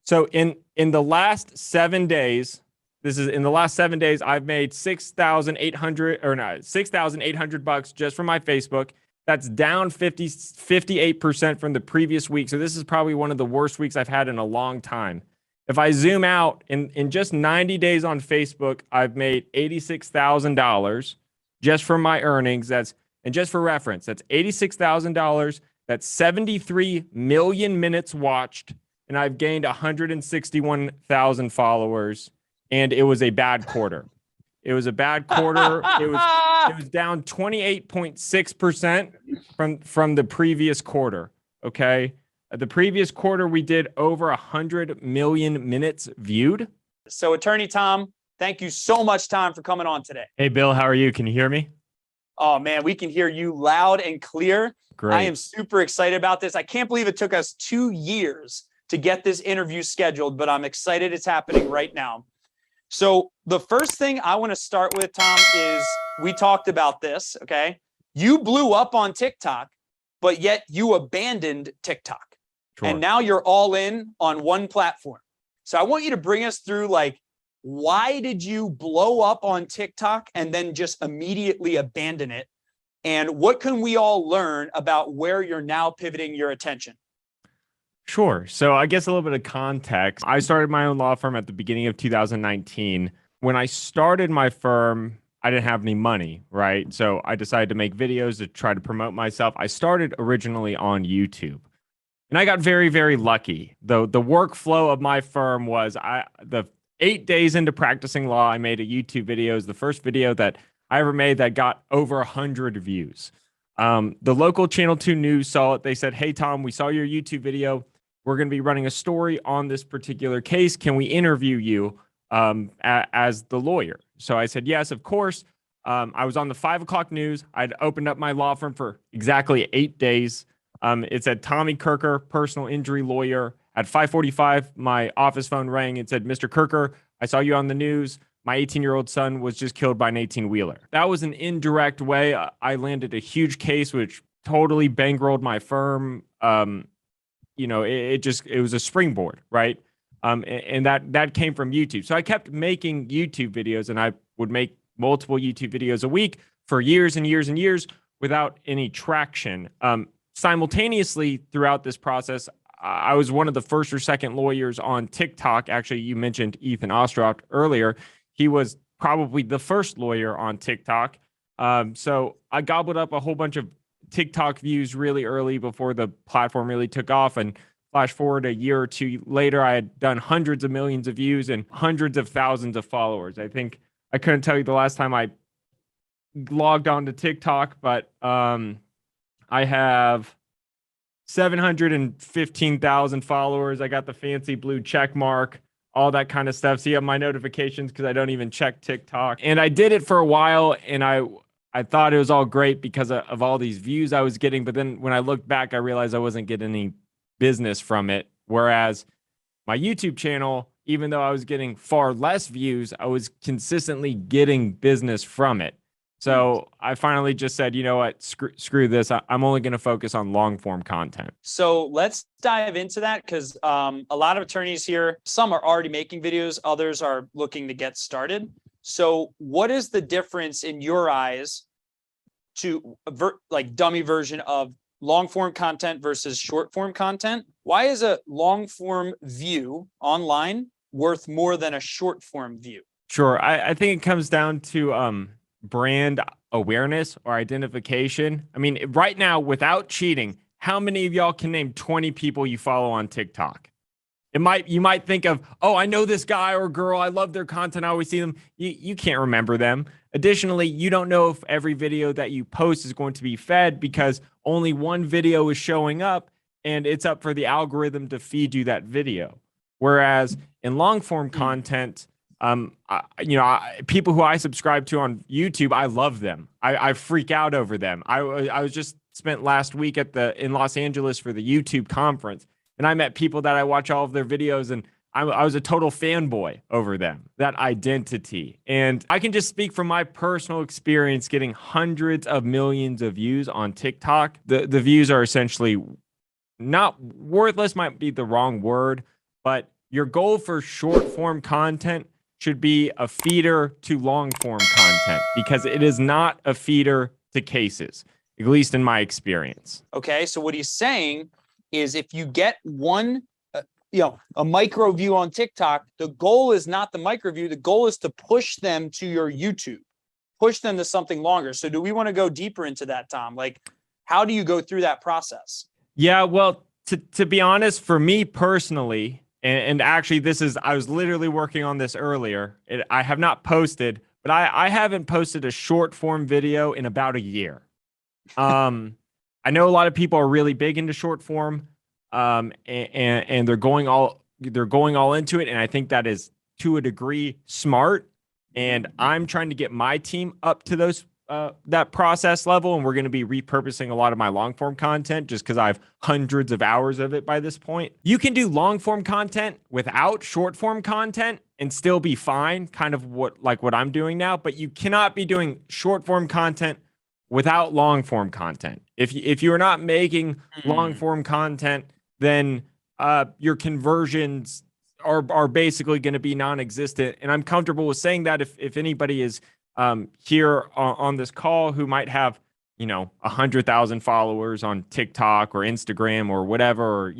So in the last 7 days, this is in the last 7 days, I've made 6,800 or not, $6,800 just from my Facebook. That's down 58% from the previous week. So this is probably one of the worst weeks I've had in a long time. If I zoom out, in just 90 days on Facebook, I've made $86,000 just from my earnings. And just for reference, that's $86,000. That's 73 million minutes watched. And I've gained 161,000 followers. And it was a bad quarter. It was a bad quarter. It was down 28.6% from the previous quarter. Okay. The previous quarter, we did over 100 million minutes viewed. So Attorney Tom, thank you so much, Tom, for coming on today. Hey, Bill, how are you? Can you hear me? Oh, man, we can hear you loud and clear. Great. I am super excited about this. I can't believe it took us 2 years to get this interview scheduled, but I'm excited it's happening right now. So the first thing I want to start with, Tom, is we talked about this, okay? You blew up on TikTok, but yet you abandoned TikTok. Sure. And now you're all in on one platform. So I want you to bring us through, like, why did you blow up on TikTok and then just immediately abandon it? And what can we all learn about where you're now pivoting your attention? Sure. So I guess a little bit of context. I started my own law firm at the beginning of 2019. When I started my firm, I didn't have any money, right? So I decided to make videos to try to promote myself. I started originally on YouTube. And I got very, very lucky. The workflow of my firm was the 8 days into practicing law, I made a YouTube video. It was the first video that I ever made that got over 100 views. The local Channel 2 News saw it. They said, "Hey, Tom, we saw your YouTube video. We're going to be running a story on this particular case. Can we interview you as the lawyer?" So I said, yes, of course. I was on the 5 o'clock news. I'd opened up my law firm for exactly 8 days. It said Tommy Kirker, personal injury lawyer. At 5:45, my office phone rang. It said, "Mr. Kirker, I saw you on the news. My 18-year-old son was just killed by an 18-wheeler." That was an indirect way. I landed a huge case, which totally bankrolled my firm. It was a springboard, right? And that came from YouTube. So I kept making YouTube videos, and I would make multiple YouTube videos a week for years and years and years without any traction. Simultaneously, throughout this process, I was one of the first or second lawyers on TikTok. Actually, you mentioned Ethan Ostroff earlier. He was probably the first lawyer on TikTok. So I gobbled up a whole bunch of TikTok views really early before the platform really took off. And flash forward a year or two later, I had done hundreds of millions of views and hundreds of thousands of followers. I think I couldn't tell you the last time I logged on to TikTok, but I have 715,000 followers. I got the fancy blue check mark, all that kind of stuff. See my notifications because I don't even check TikTok. And I did it for a while, and I thought it was all great because of all these views I was getting. But then when I looked back, I realized I wasn't getting any business from it. Whereas my YouTube channel, even though I was getting far less views, I was consistently getting business from it. So I finally just said, you know what, screw this. I'm only going to focus on long form content. So let's dive into that, because a lot of attorneys here, some are already making videos, others are looking to get started. So what is the difference in your eyes to like dummy version of long form content versus short form content? Why is a long form view online worth more than a short form view? Sure. I think it comes down to brand awareness or identification. I mean, right now, without cheating, how many of y'all can name 20 people you follow on TikTok? You might think of, oh, I know this guy or girl. I love their content. I always see them. You can't remember them. Additionally, you don't know if every video that you post is going to be fed because only one video is showing up and it's up for the algorithm to feed you that video. Whereas in long form content, people who I subscribe to on YouTube, I love them. I freak out over them. I was just spent last week in Los Angeles for the YouTube conference. And I met people that I watch all of their videos, and I was a total fanboy over them, that identity. And I can just speak from my personal experience getting hundreds of millions of views on TikTok. The views are essentially not worthless, might be the wrong word, but your goal for short form content should be a feeder to long form content because it is not a feeder to cases, at least in my experience. Okay. So what he's saying is if you get one, a micro view on TikTok, the goal is not the micro view. The goal is to push them to your YouTube, push them to something longer. So do we want to go deeper into that, Tom? Like, how do you go through that process? Yeah, well, to be honest, for me personally, and actually I was literally working on this earlier. I have not posted, but I haven't posted a short form video in about a year. I know a lot of people are really big into short form, and they're going all into it, and I think that is to a degree smart. And I'm trying to get my team up to those that process level, and we're going to be repurposing a lot of my long form content just because I have hundreds of hours of it by this point. You can do long form content without short form content and still be fine, kind of what I'm doing now, but you cannot be doing short form content without long form content. If you are not making long form content, then your conversions are basically going to be non-existent. And I'm comfortable with saying that if anybody is here on this call who might have 100,000 followers on TikTok or Instagram or whatever, or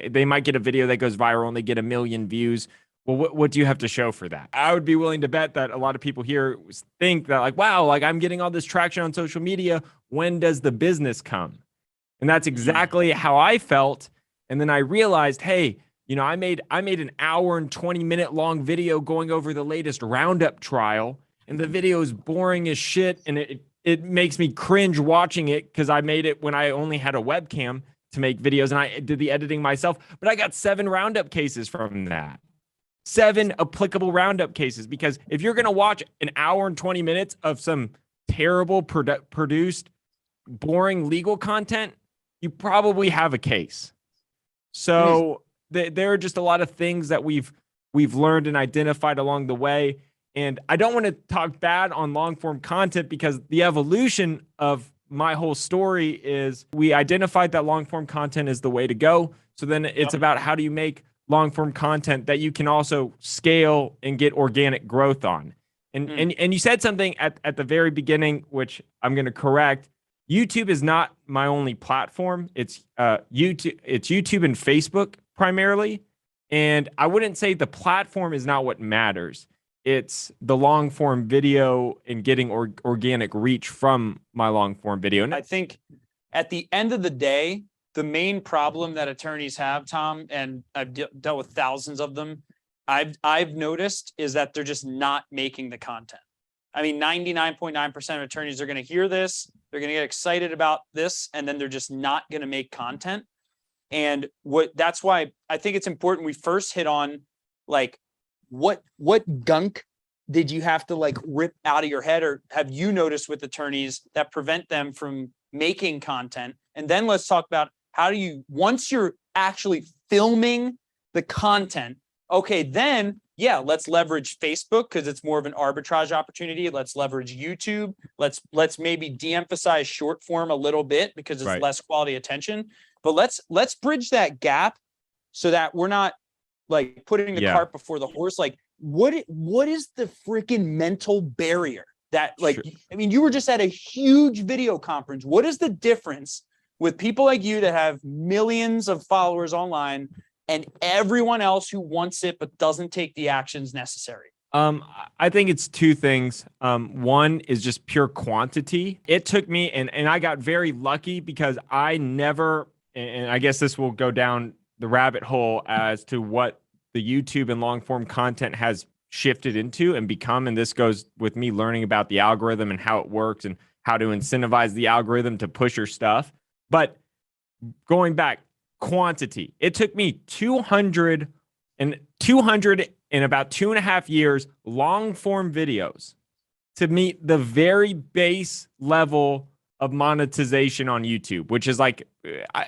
they might get a video that goes viral and they get 1 million views. Well, what do you have to show for that? I would be willing to bet that a lot of people here think that like, wow, like I'm getting all this traction on social media. When does the business come? And that's exactly how I felt. And then I realized, hey, I made an hour and 20-minute long video going over the latest Roundup trial, and the video is boring as shit, and it makes me cringe watching it because I made it when I only had a webcam to make videos, and I did the editing myself. But I got 7 Roundup cases from that. 7 applicable Roundup cases, because if you're going to watch an hour and 20 minutes of some terrible produced, boring legal content, you probably have a case. So there are just a lot of things that we've learned and identified along the way. And I don't want to talk bad on long form content because the evolution of my whole story is we identified that long form content is the way to go. So then it's about how do you make long form content that you can also scale and get organic growth on. And you said something at the very beginning, which I'm going to correct. YouTube is not my only platform. It's YouTube and Facebook primarily. And I wouldn't say the platform is not what matters. It's the long form video and getting organic reach from my long form video. And I think at the end of the day, the main problem that attorneys have, Tom, and I've dealt with thousands of them, I've noticed is that they're just not making the content. I mean, 99.9% of attorneys are going to hear this, they're going to get excited about this, and then they're just not going to make content. And that's why I think it's important we first hit on like what gunk did you have to like rip out of your head, or have you noticed with attorneys that prevent them from making content? And then let's talk about how do you, once you're actually filming the content, okay, then yeah, let's leverage Facebook because it's more of an arbitrage opportunity. Let's leverage YouTube. Let's maybe de-emphasize short form a little bit because it's less quality attention. But let's bridge that gap so that we're not like putting the cart before the horse. Like what is the freaking mental barrier that like, I mean, you were just at a huge video conference. What is the difference with people like you that have millions of followers online and everyone else who wants it but doesn't take the actions necessary? I think it's 2 things. One is just pure quantity. It took me, and I got very lucky because I never, and I guess this will go down the rabbit hole as to what the YouTube and long form content has shifted into and become. And this goes with me learning about the algorithm and how it works and how to incentivize the algorithm to push your stuff. But going back, quantity. It took me 200 in about 2.5 years, long form videos to meet the very base level of monetization on YouTube, which is like,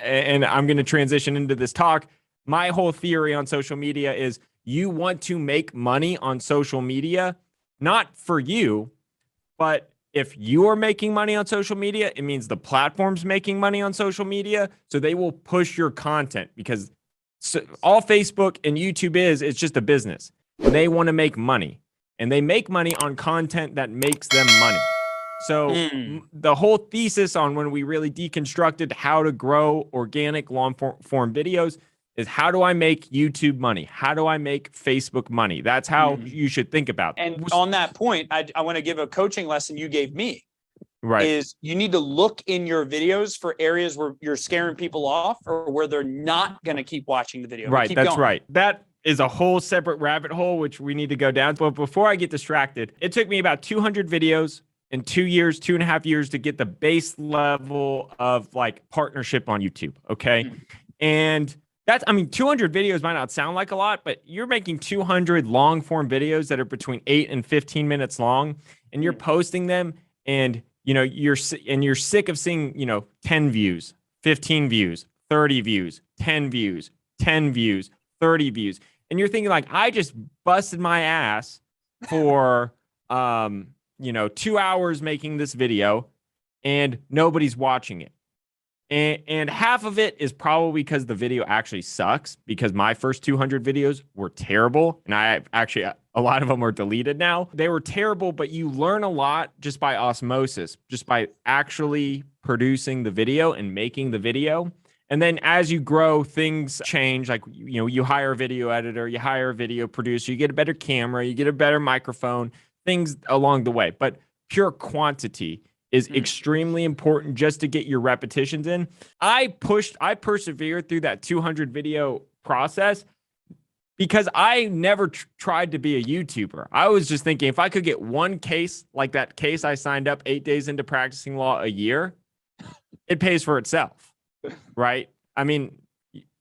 and I'm going to transition into this talk. My whole theory on social media is you want to make money on social media, not for you, but if you are making money on social media, it means the platform's making money on social media. So they will push your content because So all Facebook and YouTube is, it's just a business. And they want to make money. And they make money on content that makes them money. So the whole thesis on when we really deconstructed how to grow organic long form videos is, how do I make YouTube money? How do I make Facebook money? That's how you should think about it. And on that point, I want to give a coaching lesson you gave me. Right. Is you need to look in your videos for areas where you're scaring people off or where they're not going to keep watching the video. Right. That's right. That is a whole separate rabbit hole, which we need to go down. But before I get distracted, it took me about 200 videos in 2 years, 2.5 years to get the base level of like partnership on YouTube. Okay. And that's, I mean, 200 videos might not sound like a lot, but you're making 200 long form videos that are between 8 and 15 minutes long, and you're posting them, and you're sick of seeing, 10 views, 15 views, 30 views, 10 views, 10 views, 30 views. And you're thinking like, I just busted my ass for, 2 hours making this video and nobody's watching it. And half of it is probably because the video actually sucks, because my first 200 videos were terrible. And I actually, a lot of them are deleted now. They were terrible, but you learn a lot just by osmosis, just by actually producing the video and making the video. And then as you grow, things change. Like, you hire a video editor, you hire a video producer, you get a better camera, you get a better microphone, things along the way. But pure quantity is extremely important just to get your repetitions in. I persevered through that 200 video process because I never tried to be a YouTuber. I was just thinking, if I could get one case like that case I signed up 8 days into practicing law a year, it pays for itself, right? I mean,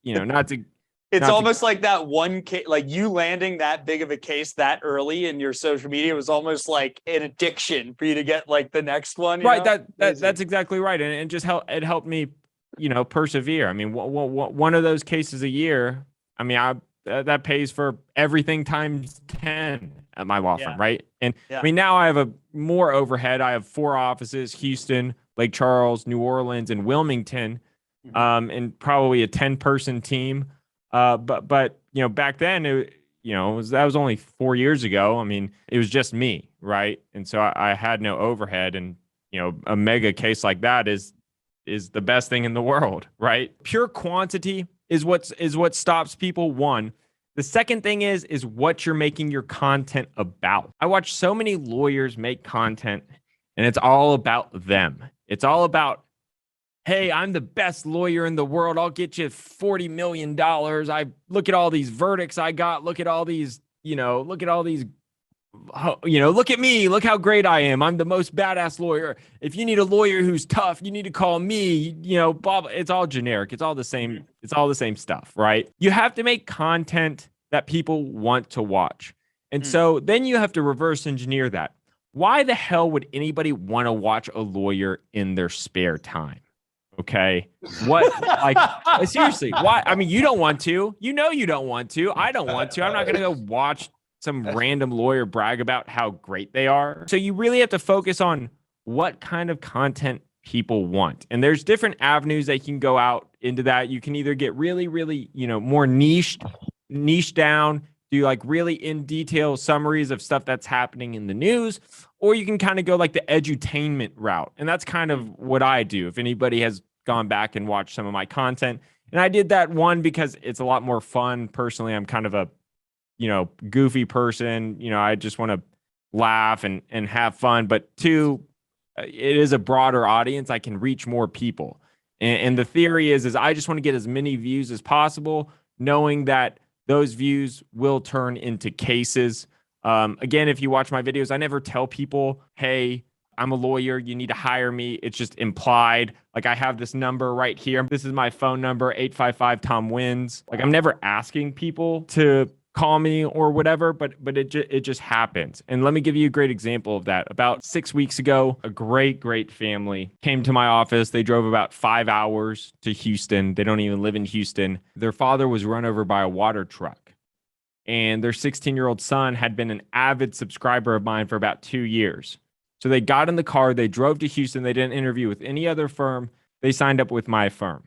not to... It's almost like that one case, like you landing that big of a case that early in your social media was almost like an addiction for you to get like the next one. Right. That's exactly right. And it just helped me, persevere. I mean, one of those cases a year, I mean, that pays for everything times 10 at my law firm. Right. And I mean, now I have more overhead. I have 4 offices: Houston, Lake Charles, New Orleans, and Wilmington, and probably a 10-person team. But back then, that was only 4 years ago. I mean, it was just me, right? And so I had no overhead, and a mega case like that is the best thing in the world, right? Pure quantity is what stops people. One. The second thing is what you're making your content about. I watch so many lawyers make content, and it's all about them. It's all about, hey, I'm the best lawyer in the world. I'll get you $40 million. I look at all these verdicts I got. Look at all these, look at me. Look how great I am. I'm the most badass lawyer. If you need a lawyer who's tough, you need to call me, blah, blah. It's all generic. It's all the same. It's all the same stuff, right? You have to make content that people want to watch. And so then you have to reverse engineer that. Why the hell would anybody want to watch a lawyer in their spare time? Okay. What, like, seriously, why? I mean, you don't want to, you don't want to, I don't want to, I'm not going to go watch some random lawyer brag about how great they are. So you really have to focus on what kind of content people want. And there's different avenues that you can go out into that. You can either get really, really, more niche down, do like really in detail summaries of stuff that's happening in the news, or you can kind of go like the edutainment route. And that's kind of what I do. If anybody has gone back and watched some of my content, and I did that, one, because it's a lot more fun. Personally, I'm kind of a, goofy person. I just want to laugh and have fun. But 2, it is a broader audience. I can reach more people. And the theory is I just want to get as many views as possible, knowing that those views will turn into cases. Again, if you watch my videos, I never tell people, hey, I'm a lawyer, you need to hire me. It's just implied. Like, I have this number right here. This is my phone number, 855-TOM-WINS. Like, I'm never asking people to call me or whatever, but it just happens. And let me give you a great example of that. About 6 weeks ago, a great family came to my office. They drove about 5 hours to Houston. They don't even live in Houston. Their father was run over by a water truck, and their 16-year-old son had been an avid subscriber of mine for about 2 years. So they got in the car, they drove to Houston. They didn't interview with any other firm. They signed up with my firm,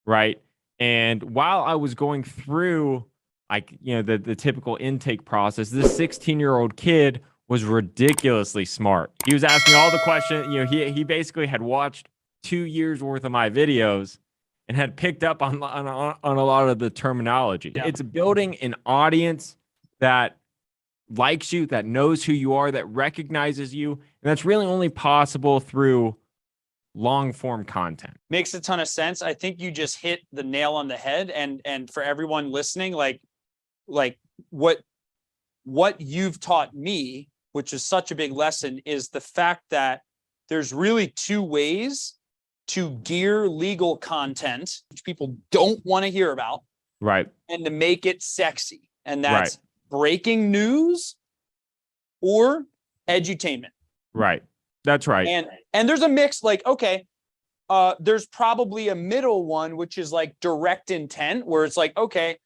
right? And while I was going through like, the typical intake process, this 16-year-old kid was ridiculously smart. He was asking all the questions. He basically had watched 2 years worth of my videos and had picked up on a lot of the terminology. Yeah. It's building an audience that likes you, that knows who you are, that recognizes you. And that's really only possible through long form content. Makes a ton of sense. I think you just hit the nail on the head. And for everyone listening, like what you've taught me, which is such a big lesson, is the fact that there's really two ways to gear legal content, which people don't want to hear about, Right. and to make it sexy. And Right. that's breaking news or edutainment. Right. That's right. And there's a mix, like, okay, there's probably a middle one, which is like direct intent, where it's like, okay,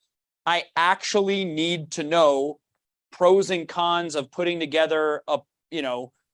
I actually need to know pros and cons of putting together a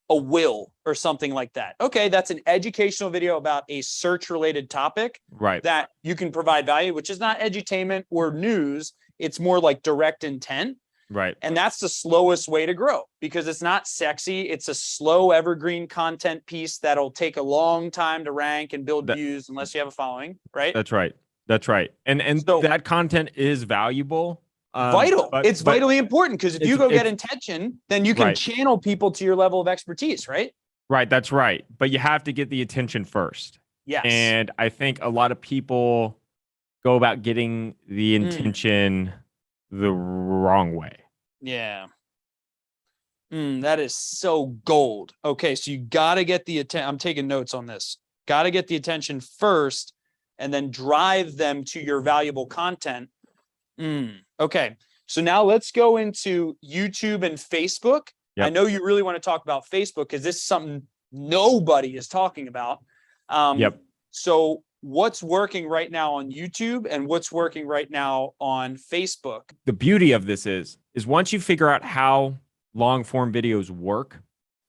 will or something like that. Okay, that's an educational video about a search related topic, Right. that you can provide value, which is not edutainment or news. It's more like direct intent. Right. And that's the slowest way to grow, because it's not sexy. It's a slow evergreen content piece that'll take a long time to rank and build views unless you have a following, right? That's right. That's right. And so that content is valuable. Vital. It's vitally important, because if you go get intention, then you can right. channel people to your level of expertise, right? Right. That's right. But you have to get the attention first. Yes. And I think a lot of people go about getting the intention the wrong way. Yeah. That is so gold. Okay, so you got to get the attention. I'm taking notes on this. Got to get the attention first, and then drive them to your valuable content. Okay, so now let's go into YouTube and Facebook. Yep. I know you really want to talk about Facebook, because this is something nobody is talking about. Yep. So what's working right now on YouTube and what's working right now on Facebook? The beauty of this is once you figure out how long form videos work,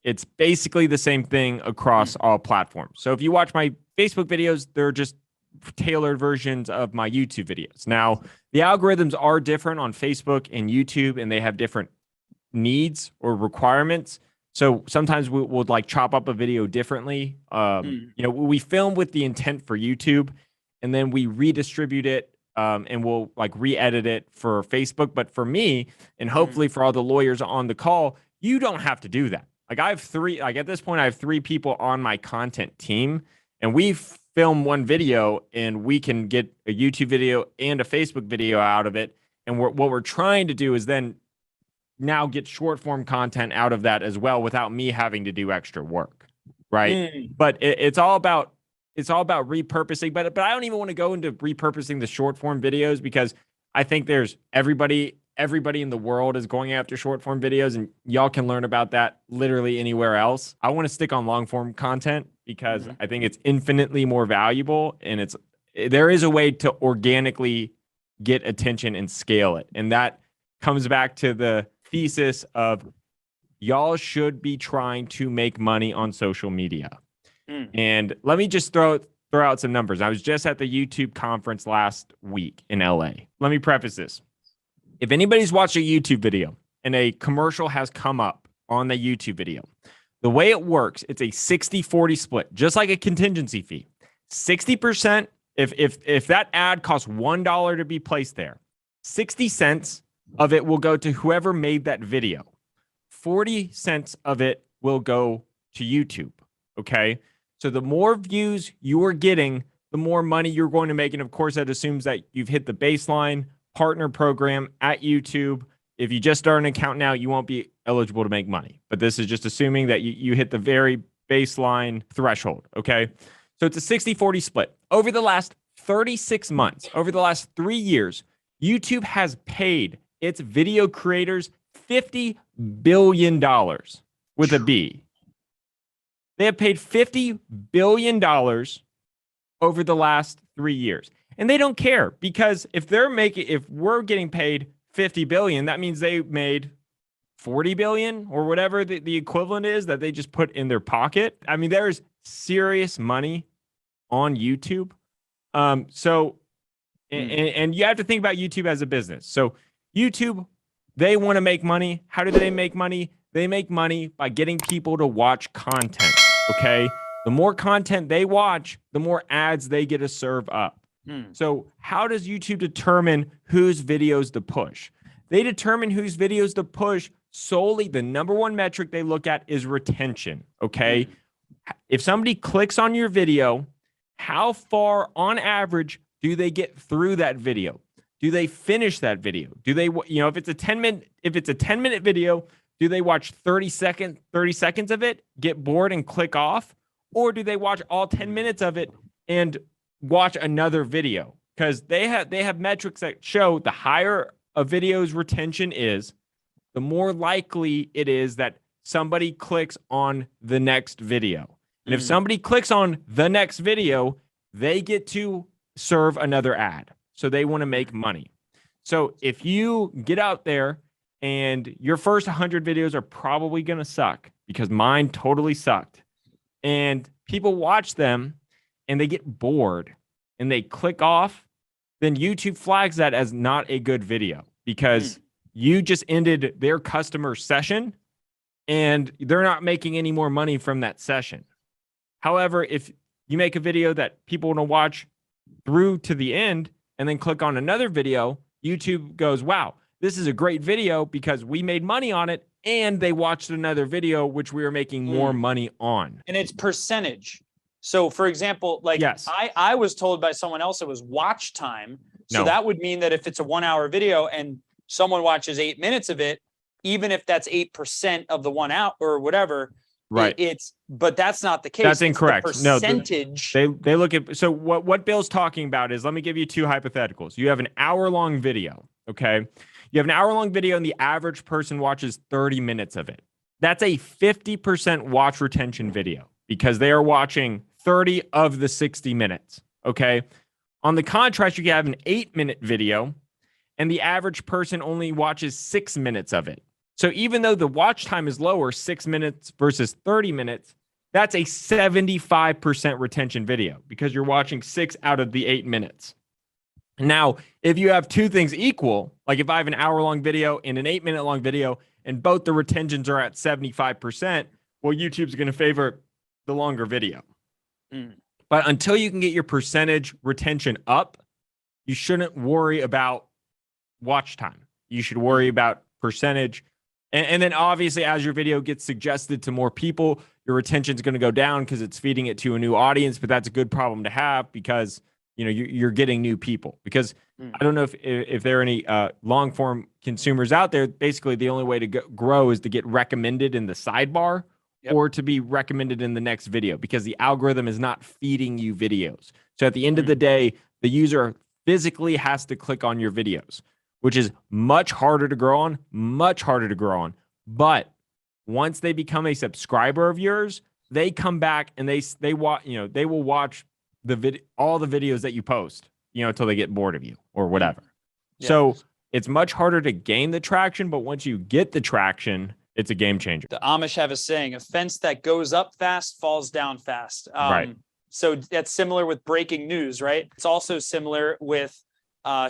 it's basically the same thing across all platforms. So if you watch my Facebook videos, they're just tailored versions of my YouTube videos. Now, the algorithms are different on Facebook and YouTube, and they have different needs or requirements. So sometimes we'll like chop up a video differently. We film with the intent for YouTube, and then we redistribute it, and we'll like re-edit it for Facebook. But for me, and hopefully for all the lawyers on the call, you don't have to do that. Like at this point, I have 3 people on my content team, and we film one video, and we can get a YouTube video and a Facebook video out of it. And what we're trying to do is then now get short form content out of that as well, without me having to do extra work, right? But it's all about repurposing. But I don't even want to go into repurposing the short form videos, because I think there's everybody in the world is going after short form videos, and y'all can learn about that literally anywhere else. I want to stick on long form content, because I think it's infinitely more valuable, and there is a way to organically get attention and scale it. And that comes back to the thesis of y'all should be trying to make money on social media. And let me just throw out some numbers. I was just at the YouTube conference last week in LA. Let me preface this. If anybody's watched a YouTube video and a commercial has come up on the YouTube video, the way it works, it's a 60-40 split, just like a contingency fee. 60%, if that ad costs $1 to be placed there, 60 cents of it will go to whoever made that video. 40 cents of it will go to YouTube. Okay. So the more views you are getting, the more money you're going to make. And of course, that assumes that you've hit the baseline partner program at YouTube. If you just start an account now, you won't be eligible to make money. But this is just assuming that you hit the very baseline threshold. Okay. So it's a 60-40 split. Over the last 36 months, over the last 3 years, YouTube has paid its video creators $50 billion with a B. They have paid $50 billion over the last 3 years. And they don't care, because if we're getting paid $50 billion, that means they made $40 billion or whatever the equivalent is that they just put in their pocket. I mean, there's serious money on YouTube. So And you have to think about YouTube as a business. So YouTube, they want to make money. How do they make money? They make money by getting people to watch content. Okay. The more content they watch, the more ads they get to serve up. So how does YouTube determine whose videos to push? They determine whose videos to push solely. The number one metric they look at is retention. Okay. If somebody clicks on your video, how far on average do they get through that video? Do they finish that video? Do they, if it's a 10-minute video, do they watch 30 seconds of it, get bored and click off? Or do they watch all 10 minutes of it and watch another video? Because they have metrics that show the higher a video's retention is, the more likely it is that somebody clicks on the next video. And if somebody clicks on the next video, they get to serve another ad. So they want to make money. So if you get out there and your first 100 videos are probably going to suck, because mine totally sucked, and people watch them and they get bored and they click off, then YouTube flags that as not a good video, because you just ended their customer session and they're not making any more money from that session. However, if you make a video that people want to watch through to the end and then click on another video, YouTube goes, wow, this is a great video because we made money on it and they watched another video, which we were making more money on. And it's percentage. So for example, like I was told by someone else it was watch time. So that would mean that if it's a 1 hour video and someone watches 8 minutes of it, even if that's 8% of the 1 hour or whatever, right? But that's not the case. That's incorrect. Percentage. No, they look at, so what Bill's talking about is, let me give you two hypotheticals. You have an hour-long video, okay? You have an hour-long video and the average person watches 30 minutes of it. That's a 50% watch retention video because they are watching 30 of the 60 minutes, okay? On the contrast, you can have an 8-minute video and the average person only watches 6 minutes of it. So even though the watch time is lower, 6 minutes versus 30 minutes, that's a 75% retention video because you're watching 6 out of the 8 minutes. Now, if you have two things equal, like if I have an hour-long video and an 8-minute-long video, and both the retentions are at 75%, well, YouTube's going to favor the longer video. But until you can get your percentage retention up, you shouldn't worry about watch time. You should worry about percentage. And then obviously, as your video gets suggested to more people, your retention is going to go down because it's feeding it to a new audience. But that's a good problem to have because you're getting new people. Because I don't know if there are any long form consumers out there. Basically, the only way to grow is to get recommended in the sidebar or to be recommended in the next video, because the algorithm is not feeding you videos. So at the end of the day, the user physically has to click on your videos, which is much harder to grow on, But once they become a subscriber of yours, they come back and they watch, they will watch all the videos that you post, until they get bored of you or whatever. So it's much harder to gain the traction, but once you get the traction, it's a game changer. The Amish have a saying: a fence that goes up fast falls down fast. Right. So that's similar with breaking news, right? It's also similar with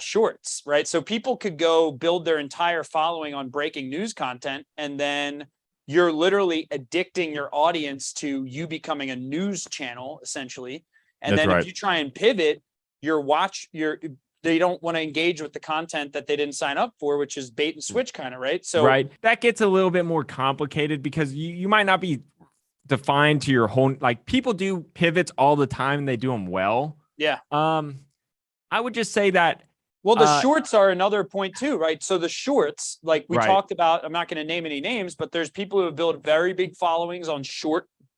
shorts, right? So people could go build their entire following on breaking news content, and then you're literally addicting your audience to you becoming a news channel, essentially. And then if you try and pivot, they don't want to engage with the content that they didn't sign up for, which is bait and switch kind of, right? So that gets a little bit more complicated because you might not be defined to your whole, like, people do pivots all the time and they do them well. Yeah. I would just say that. Well, the shorts are another point too, right? So the shorts, like we talked about, I'm not going to name any names, but there's people who have built very big followings on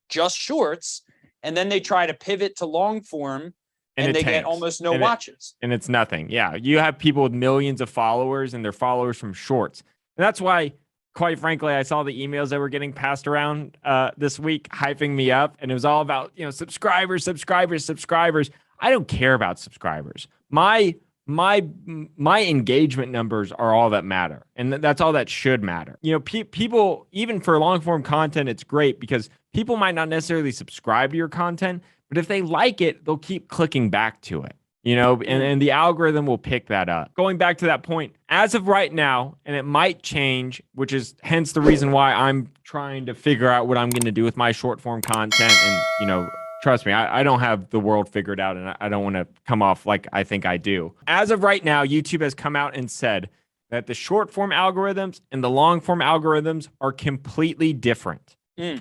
just shorts. And then they try to pivot to long form and they get almost no watches. And it's nothing. Yeah. You have people with millions of followers and they're followers from shorts. And that's why, quite frankly, I saw the emails that were getting passed around this week, hyping me up. And it was all about, subscribers. I don't care about subscribers. My engagement numbers are all that matter. And that's all that should matter. People, even for long form content, it's great because people might not necessarily subscribe to your content, but if they like it, they'll keep clicking back to it. and the algorithm will pick that up. Going back to that point, as of right now, and it might change, which is hence the reason why I'm trying to figure out what I'm going to do with my short form content. And, trust me, I don't have the world figured out, and I don't want to come off like I think I do. As of right now, YouTube has come out and said that the short form algorithms and the long form algorithms are completely different.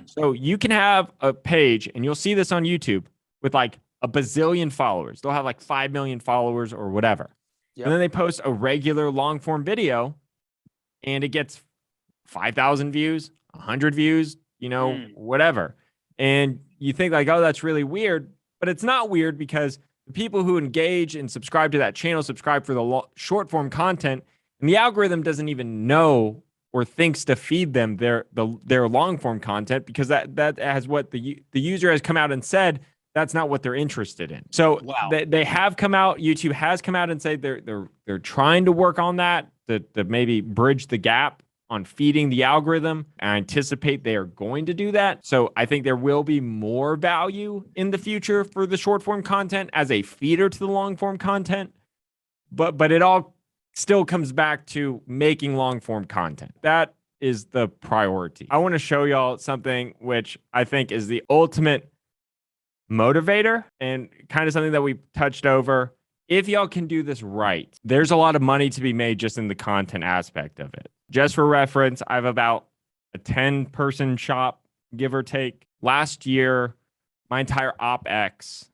So you can have a page, and you'll see this on YouTube, with like a bazillion followers. They'll have like 5 million followers or whatever. Yep. And then they post a regular long form video and it gets 5,000 views, 100 views, whatever. And you think like, oh, that's really weird. But it's not weird, because the people who engage and subscribe to that channel subscribe for the short form content, and the algorithm doesn't even know or thinks to feed them their long form content, because that has what the user has come out and said that's not what they're interested in. So they have come out. YouTube has come out and said they're trying to work on that to maybe bridge the gap on feeding the algorithm. I anticipate they are going to do that. So I think there will be more value in the future for the short form content as a feeder to the long form content. But it all still comes back to making long form content. That is the priority. I want to show y'all something which I think is the ultimate motivator and kind of something that we touched over. If y'all can do this right, there's a lot of money to be made just in the content aspect of it. Just for reference, I have about a 10-person shop, give or take. Last year, my entire OpEx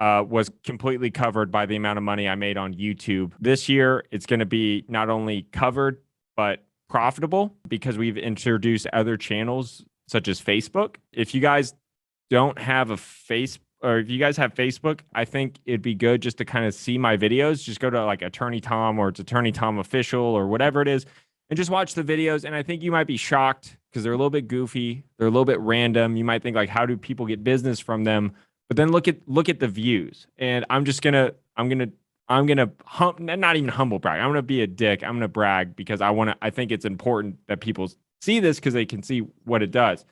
was completely covered by the amount of money I made on YouTube. This year, it's going to be not only covered, but profitable, because we've introduced other channels such as Facebook. If you guys don't have or if you guys have Facebook, I think it'd be good just to kind of see my videos. Just go to like Attorney Tom, or it's Attorney Tom Official, or whatever it is, and just watch the videos. And I think you might be shocked, because they're a little bit goofy. They're a little bit random. You might think like, how do people get business from them? But then look at the views. And I'm gonna not even humble brag. I'm gonna be a dick. I'm gonna brag, because I think it's important that people see this, because they can see what it does.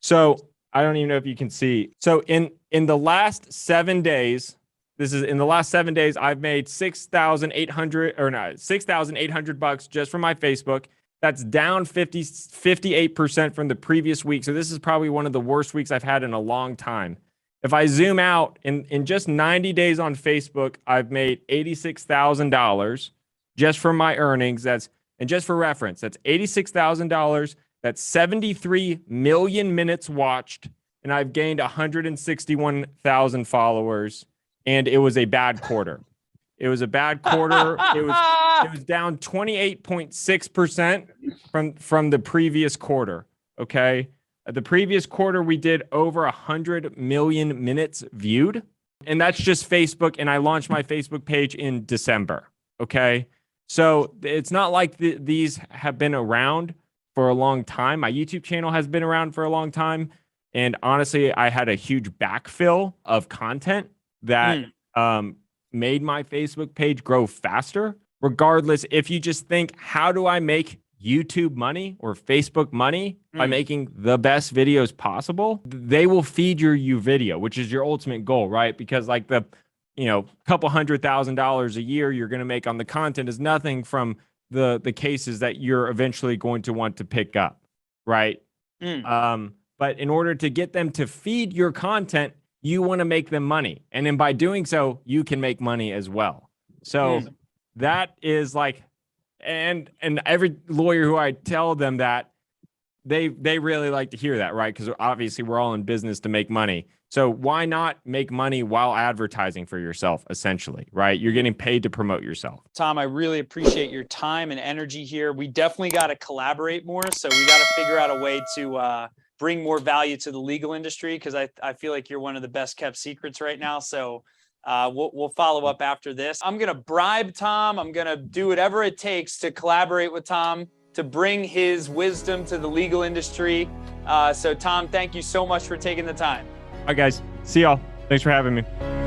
So I don't even know if you can see. So in the last 7 days, I've made $6,800 just from my Facebook. That's down 58% from the previous week. So this is probably one of the worst weeks I've had in a long time. If I zoom out, in just 90 days on Facebook, I've made $86,000 just from my earnings. And just for reference, that's $86,000. That's 73 million minutes watched, and I've gained 161,000 followers. And it was a bad quarter. It was down 28.6% from the previous quarter. Okay, the previous quarter we did over 100 million minutes viewed, and that's just Facebook. And I launched my Facebook page in December. Okay, so it's not like these have been around for a long time. My YouTube channel has been around for a long time. And honestly, I had a huge backfill of content that made my Facebook page grow faster. Regardless, if you just think, how do I make YouTube money or Facebook money by making the best videos possible? They will feed your video, which is your ultimate goal, right? Because like the, couple $100,000 a year you're going to make on the content is nothing from the cases that you're eventually going to want to pick up, right? But in order to get them to feed your content, you want to make them money. And then by doing so, you can make money as well. So that is like, and every lawyer who I tell them that, they really like to hear that, right? Because obviously we're all in business to make money. So why not make money while advertising for yourself, essentially, right? You're getting paid to promote yourself. Tom, I really appreciate your time and energy here. We definitely got to collaborate more. So we got to figure out a way to bring more value to the legal industry, because I feel like you're one of the best kept secrets right now. So we'll follow up after this. I'm going to bribe Tom. I'm going to do whatever it takes to collaborate with Tom to bring his wisdom to the legal industry. So Tom, thank you so much for taking the time. All right, guys. See y'all. Thanks for having me.